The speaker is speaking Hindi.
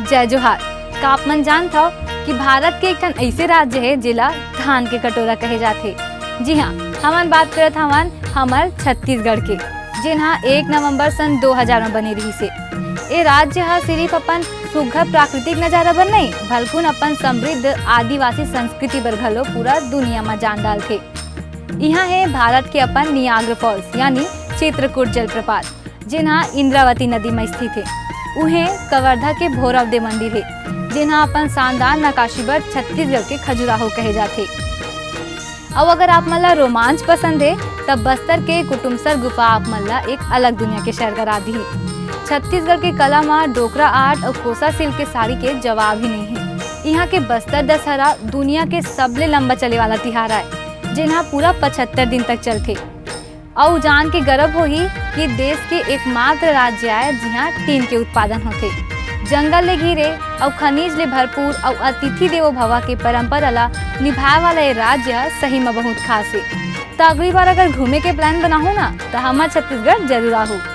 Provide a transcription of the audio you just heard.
जय जोहार। का आप मन जानत हव कि भारत के एक ठन ऐसे राज्य है जेला धान के कटोरा कहे जाथे। जी हाँ, हमन बात करत हवन हमर छत्तीसगढ़ के, जेनहा 1 नवंबर सन 2000 में बने रही से। ए राज्य हा सिर्फ अपन सुघ्घर प्राकृतिक नजारा बर नहीं, बल्कि अपन समृद्ध आदिवासी संस्कृति बर घलो पूरा दुनिया में जान डालथे। यहाँ है भारत के अपन नियाग्रा फॉल्स यानी चित्रकूट जलप्रपात, जिन्हा इंद्रावती नदी में स्थित है। उहे कवर्धा के भोरवदे मंदिर है, जिन्हा अपन शानदार नकाशी बर छत्तीसगढ़ के खजुराहो कहे जाथे। और अगर आप मन ला रोमांच पसंद है तब बस्तर के कुटुमसर गुफा आप मन ला एक अलग दुनिया के शहर करा दी। छत्तीसगढ़ के कला में डोकरा आर्ट और कोसा सिल्क के साड़ी के जवाब ही नहीं है। यहाँ के बस्तर दशहरा दुनिया के सबले लंबा चले वाला तिहार है, जिन्हा पूरा 75 दिन तक चलते। और जान के गर्व होही कि देश के एकमात्र राज्य है जिहाँ टीन के उत्पादन होते। जंगल ले घिरे और खनिज ले भरपूर और अतिथि देवो भव के परंपरा ला निभाए वाला ये राज्य सही में बहुत खास है। तो अगली बार अगर घूमे के प्लान बनाहू ना तो हमार छत्तीसगढ़ जरूर आहू।